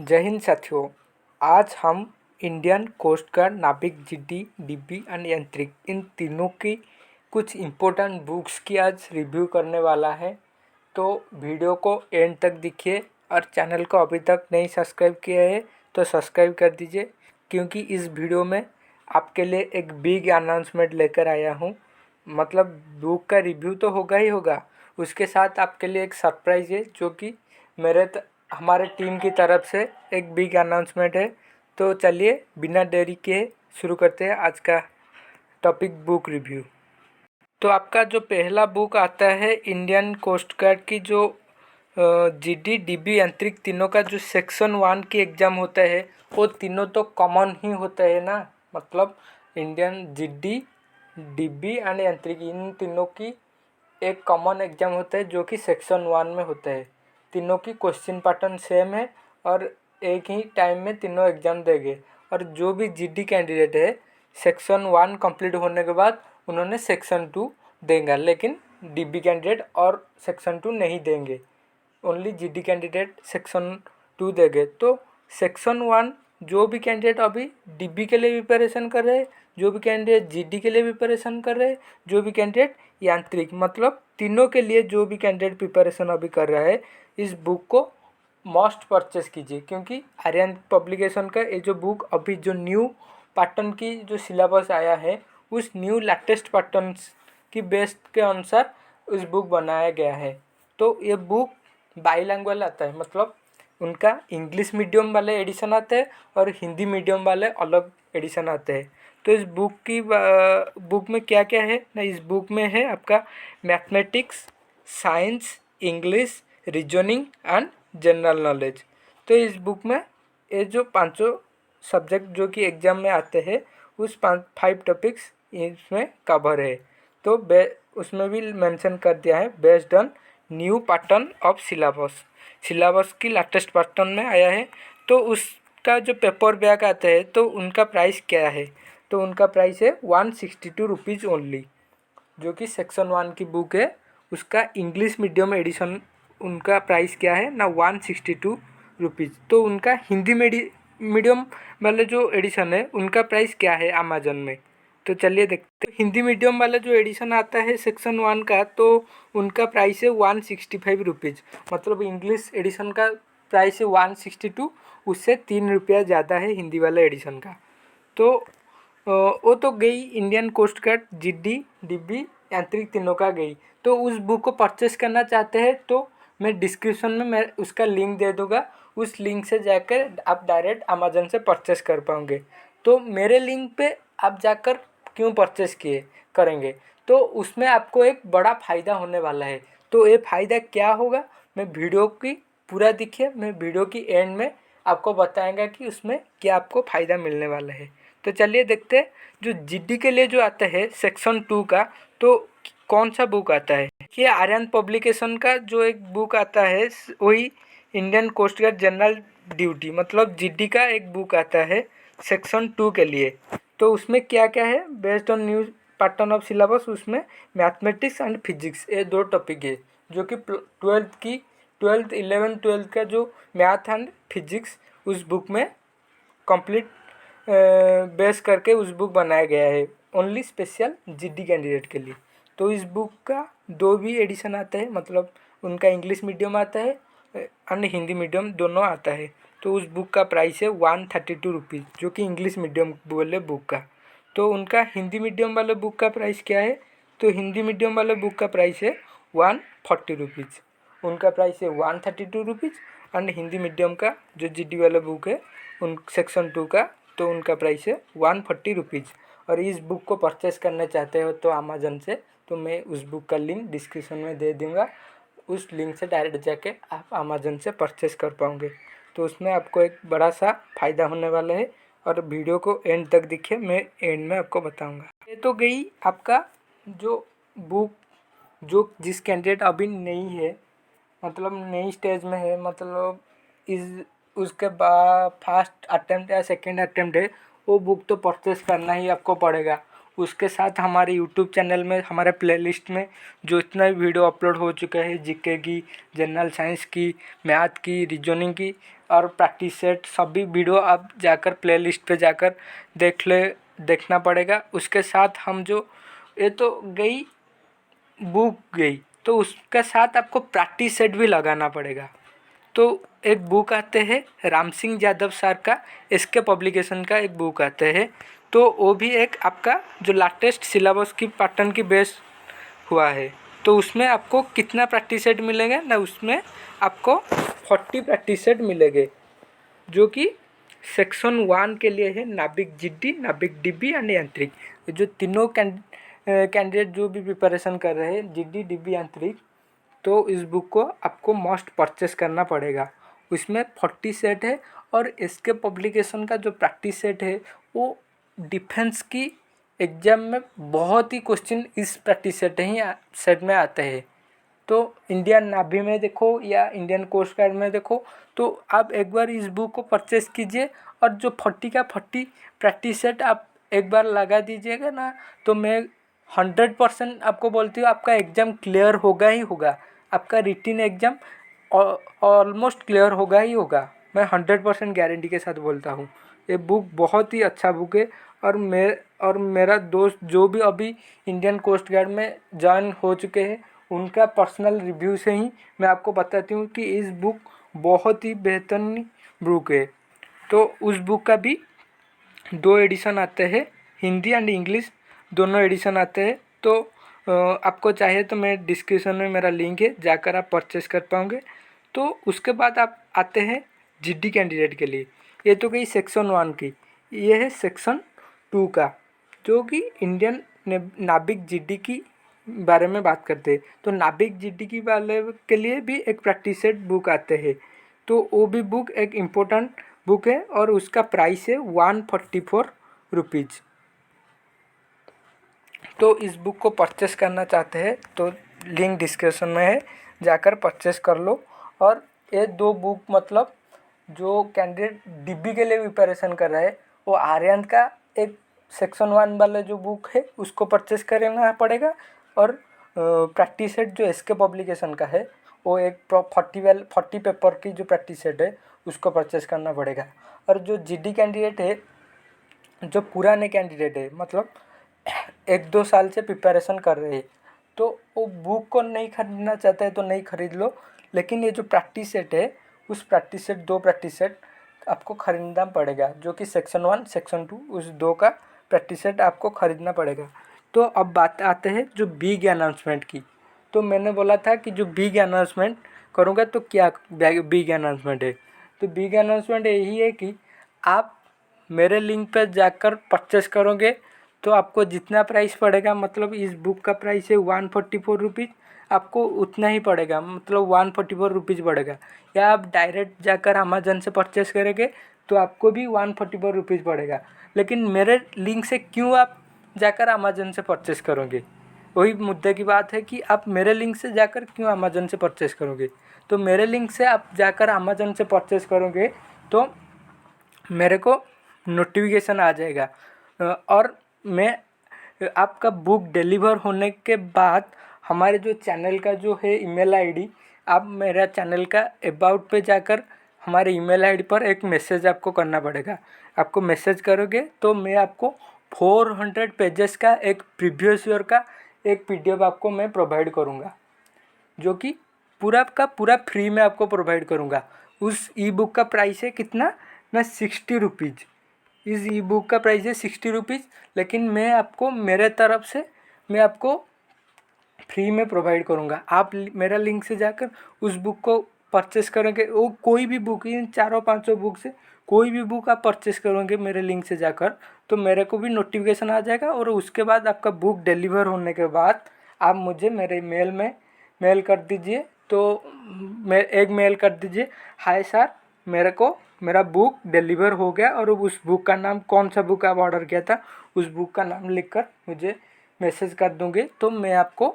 जय हिंद साथियों। आज हम इंडियन कोस्ट गार्ड, नाविक, जीडी, डीबी एंड यांत्रिक इन तीनों की कुछ इम्पोर्टेंट बुक्स की आज रिव्यू करने वाला है। तो वीडियो को एंड तक देखिए और चैनल को अभी तक नहीं सब्सक्राइब किया है तो सब्सक्राइब कर दीजिए, क्योंकि इस वीडियो में आपके लिए एक बिग अनाउंसमेंट लेकर आया हूँ। मतलब बुक का रिव्यू तो होगा ही होगा, उसके साथ आपके लिए एक सरप्राइज़ है जो कि हमारे टीम की तरफ से एक बिग अनाउंसमेंट है। तो चलिए बिना देरी के शुरू करते हैं आज का टॉपिक बुक रिव्यू। तो आपका जो पहला बुक आता है इंडियन कोस्ट गार्ड की जो जीडी डीबी यांत्रिक तीनों का जो सेक्शन 1 की एग्ज़ाम होता है वो तीनों तो कॉमन ही होता है ना। मतलब इंडियन जीडी डीबी एंड यांत्रिक इन तीनों की एक कॉमन एग्ज़ाम होता है जो कि सेक्शन 1 में होता है। तीनों की क्वेश्चन पैटर्न सेम है और एक ही टाइम में तीनों एग्ज़ाम देंगे। और जो भी जीडी कैंडिडेट है सेक्शन 1 कंप्लीट होने के बाद उन्होंने सेक्शन 2 देंगे, लेकिन डीबी कैंडिडेट और सेक्शन 2 नहीं देंगे, ओनली जीडी कैंडिडेट सेक्शन 2 देंगे। तो सेक्शन 1 जो भी कैंडिडेट अभी डीबी के लिए प्रिपरेशन कर रहे हैं, जो भी कैंडिडेट जीडी के लिए प्रिपरेशन कर रहे हैं, जो भी कैंडिडेट यांत्रिक, मतलब तीनों के लिए जो भी कैंडिडेट प्रिपरेशन अभी कर रहा है, इस बुक को मस्ट परचेस कीजिए। क्योंकि आर्यन पब्लिकेशन का ये जो बुक अभी जो न्यू पैटर्न की जो सिलेबस आया है उस न्यू लेटेस्ट पैटर्न की बेस के अनुसार उस बुक बनाया गया है। तो ये बुक बाईलैंग्वेज आता है, मतलब उनका इंग्लिश मीडियम वाले एडिशन आते हैं और हिंदी मीडियम वाले अलग एडिशन आते हैं। तो इस बुक में क्या क्या है ना, इस बुक में है आपका mathematics, science, English, reasoning and general knowledge. तो इस बुक में ये जो पांचों सब्जेक्ट जो कि एग्ज़ाम में आते हैं उस 5 टॉपिक्स इसमें कवर है। तो उसमें भी मेंशन कर दिया है based on new pattern of syllabus की लेटेस्ट पैटर्न में आया है। तो उसका जो पेपर बैक आता है तो उनका प्राइस क्या है, तो उनका प्राइस है 162 रुपीज़ ओनली। जो कि सेक्शन 1 की बुक है उसका इंग्लिश मीडियम एडिशन उनका प्राइस क्या है ना, 162 रुपीज़। तो उनका हिंदी मीडियम वाले जो एडिशन है उनका प्राइस क्या है अमेजन में, तो चलिए देखते हैं। हिंदी मीडियम वाला जो एडिशन आता है सेक्शन 1 का तो उनका प्राइस है 165 रुपीज़। मतलब इंग्लिश एडिशन का प्राइस है 162, उससे 3 रुपया ज़्यादा है हिंदी वाला एडिशन का। तो वो तो गई Indian coast guard, GD, DB, यांत्रिक तीनों का गई। तो उस बुक को परचेस करना चाहते हैं तो मैं डिस्क्रिप्शन में मैं उसका लिंक दे दूँगा, उस लिंक से जाकर आप डायरेक्ट अमेजन से परचेस कर पाओगे। तो मेरे लिंक पे आप जाकर क्यों परचेस करेंगे, तो उसमें आपको एक बड़ा फ़ायदा होने वाला है। तो ये फ़ायदा क्या होगा, मैं वीडियो की पूरा देखिए, मैं वीडियो की एंड में आपको बताएंगा कि उसमें क्या आपको फ़ायदा मिलने वाला है। तो चलिए देखते हैं जो जीडी के लिए जो आता है सेक्शन 2 का, तो कौन सा बुक आता है। ये आर्यन पब्लिकेशन का जो एक बुक आता है वही Indian coast guard general duty, मतलब जीडी का एक बुक आता है सेक्शन 2 के लिए। तो उसमें क्या क्या है based on new pattern of syllabus, उसमें मैथमेटिक्स एंड फिजिक्स ये 2 टॉपिक है जो कि 11th 12th का जो मैथ एंड फिजिक्स उस बुक में कंप्लीट बेस करके उस बुक बनाया गया है ओनली स्पेशल जीडी कैंडिडेट के लिए। तो इस बुक का 2 भी एडिशन आता है, मतलब उनका इंग्लिश मीडियम आता है और हिंदी मीडियम दोनों आता है। तो उस बुक का प्राइस है 132 रुपीज़, जो कि इंग्लिश मीडियम बोले बुक का। तो उनका हिंदी मीडियम वाले बुक का प्राइस क्या है, तो हिंदी मीडियम वाले बुक का प्राइस है 140 रुपीज़। उनका प्राइस है 132 रुपीज़। एंड हिंदी मीडियम का जो जीडी वाला बुक है उन सेक्शन 2 का, तो उनका प्राइस है 140 रुपीज़। और इस बुक को परचेस करना चाहते हो तो अमेजन से, तो मैं उस बुक का लिंक डिस्क्रिप्शन में दे दूँगा, उस लिंक से डायरेक्ट जाके आप अमेजन से परचेस कर पाओगे। तो उसमें आपको एक बड़ा सा फ़ायदा होने वाला है और वीडियो को एंड तक देखिए, मैं एंड में आपको बताऊंगा। ये तो गई आपका जो बुक जो जिस कैंडिडेट अभी नहीं है, मतलब नई स्टेज में है, मतलब इस उसके बाद फर्स्ट अटेम्प्ट या सेकेंड अटेम्प्ट है, वो बुक तो परचेस करना ही आपको पड़ेगा। उसके साथ हमारे यूट्यूब चैनल में, हमारे प्लेलिस्ट में जो इतना भी वीडियो अपलोड हो चुका है, जीके की, जनरल साइंस की, मैथ की, रीजनिंग की और प्रैक्टिस सेट, सभी वीडियो आप जाकर प्लेलिस्ट पे जाकर देखना पड़ेगा। उसके साथ हम जो, ये तो गई बुक गई, तो उसके साथ आपको प्रैक्टिस सेट भी लगाना पड़ेगा। तो एक बुक आते हैं राम सिंह यादव सर का, इसके पब्लिकेशन का एक बुक आते हैं, तो वो भी एक आपका जो लेटेस्ट सिलेबस की पैटर्न की बेस हुआ है। तो उसमें आपको कितना प्रैक्टिस सेट मिलेंगे ना, उसमें आपको 40 प्रैक्टिस सेट मिलेंगे, जो कि सेक्शन 1 के लिए है, नाभिक जीडी, नाभिक डीबी एंड यांत्रिक। जो तीनों कैंडिडेट जो भी प्रिपरेशन कर रहे हैं जीडी, डीबी, यांत्रिक, तो इस बुक को आपको मस्ट परचेस करना पड़ेगा। उसमें 40 सेट है और इसके पब्लिकेशन का जो प्रैक्टिस सेट है वो डिफेंस की एग्जाम में बहुत ही क्वेश्चन इस प्रैक्टिस सेट में आते हैं। तो इंडियन नावी में देखो या इंडियन कोस्ट गार्ड में देखो, तो आप एक बार इस बुक को परचेस कीजिए और जो 40 का 40 प्रैक्टिस सेट आप एक बार लगा दीजिएगा ना, तो मैं 100% आपको बोलती हूँ आपका एग्ज़ाम क्लियर होगा ही होगा। आपका रिटन एग्ज़ाम ऑलमोस्ट क्लियर होगा ही होगा, मैं 100% गारंटी के साथ बोलता हूँ। ये बुक बहुत ही अच्छा बुक है और मेरा दोस्त जो भी अभी इंडियन कोस्ट गार्ड में ज्वाइन हो चुके हैं, उनका पर्सनल रिव्यू से ही मैं आपको बताती हूँ कि इस बुक बहुत ही बेहतरीन बुक है। तो उस बुक का भी 2 एडिशन आते हैं, हिंदी एंड इंग्लिश दोनों एडिशन आते हैं। तो आपको चाहिए तो मैं डिस्क्रिप्शन में मेरा लिंक है, जाकर आप परचेस कर पाओगे। तो उसके बाद आप आते हैं जीडी कैंडिडेट के लिए। ये तो गई सेक्शन 1 की, ये है सेक्शन 2 का, जो कि इंडियन नाभिक जीडी की बारे में बात करते हैं। तो नाभिक जीडी की वाले के लिए भी एक प्रैक्टिस सेट बुक आते हैं, तो वो भी बुक एक इम्पोर्टेंट बुक है और उसका प्राइस है 144 रुपीज़। तो इस बुक को परचेस करना चाहते हैं तो लिंक डिस्क्रिप्शन में है, जाकर परचेस कर लो। और ये 2 बुक मतलब जो कैंडिडेट डीबी के लिए प्रिपरेशन कर रहा है, वो आर्यन का एक सेक्शन 1 वाला जो बुक है उसको परचेस करना पड़ेगा, और प्रैक्टिस सेट जो इसके पब्लिकेशन का है वो एक 40 पेपर की जो प्रैक्टिस सेट है उसको परचेस करना पड़ेगा। और जो जीडी कैंडिडेट है, जो पुराने कैंडिडेट है, मतलब 1-2 साल से प्रिपरेशन कर रहे हैं, तो वो बुक को नहीं खरीदना चाहते हैं तो नहीं खरीद लो। लेकिन ये जो प्रैक्टिस सेट है, उस प्रैक्टिस सेट 2 प्रैक्टिस सेट आपको खरीदना पड़ेगा, जो कि सेक्शन 1 सेक्शन 2 उस 2 का प्रैक्टिस सेट आपको खरीदना पड़ेगा। तो अब बात आते हैं जो बिग अनाउंसमेंट की। तो मैंने बोला था कि जो बिग अनाउंसमेंट करूँगा, तो क्या बिग अनाउंसमेंट है? तो बिग अनाउंसमेंट यही है कि आप मेरे लिंक पर जाकर परचेस करोगे तो आपको जितना प्राइस पड़ेगा, मतलब इस बुक का प्राइस है 144 रुपीज़, आपको उतना ही पड़ेगा, मतलब 144 रुपीज़ पड़ेगा। या आप डायरेक्ट जाकर अमेजन से परचेस करेंगे तो आपको भी 144 रुपीज़ पड़ेगा। लेकिन मेरे लिंक से क्यों आप जाकर अमेजन से परचेस करोगे? वही मुद्दे की बात है कि आप मेरे लिंक से जाकर क्यों अमेजन से परचेस करोगे। तो मेरे लिंक से आप जाकर अमेजन से परचेस करोगे तो मेरे को नोटिफिकेशन आ जाएगा, और मैं आपका बुक डिलीवर होने के बाद हमारे जो चैनल का जो है ईमेल आईडी, आप मेरा चैनल का अबाउट पे जाकर हमारे ईमेल आईडी पर एक मैसेज आपको करना पड़ेगा। आपको मैसेज करोगे तो मैं आपको 400 पेजेस का एक प्रीवियस ईयर का एक पीडीएफ आपको मैं प्रोवाइड करूँगा, जो कि पूरा का पूरा फ्री में आपको प्रोवाइड करूँगा। उस ई बुक का प्राइस है कितना ना, 60 रुपीज़। इस ई बुक का प्राइस है 60 रुपीज़, लेकिन मैं आपको मेरे तरफ से मैं आपको फ्री में प्रोवाइड करूँगा। आप मेरा लिंक से जाकर उस बुक को परचेस करोगे, वो कोई भी बुक, इन 400-500 बुक से कोई भी बुक आप परचेस करोगे मेरे लिंक से जाकर, तो मेरे को भी नोटिफिकेशन आ जाएगा। और उसके बाद आपका बुक डिलीवर होने के बाद आप मुझे मेरे मेल में मेल कर दीजिए। तो मैं एक मेल कर दीजिए, हाय सर, मेरे को मेरा बुक डिलीवर हो गया, और उस बुक का नाम, कौन सा बुक आप ऑर्डर किया था उस बुक का नाम लिखकर मुझे मैसेज कर दूँगे। तो मैं आपको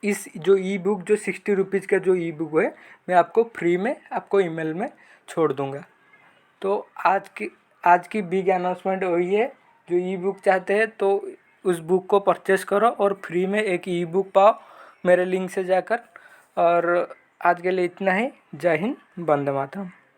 इस जो ई बुक, जो 60 रुपीज़ का जो ई बुक है, मैं आपको फ्री में आपको ईमेल में छोड़ दूँगा। तो आज की बिग अनाउंसमेंट वही है जो ई बुक चाहते हैं तो उस बुक को परचेस करो और फ्री में एक ई बुक पाओ मेरे लिंक से जाकर। और आज के लिए इतना ही। जय हिंद, वंदे मातरम।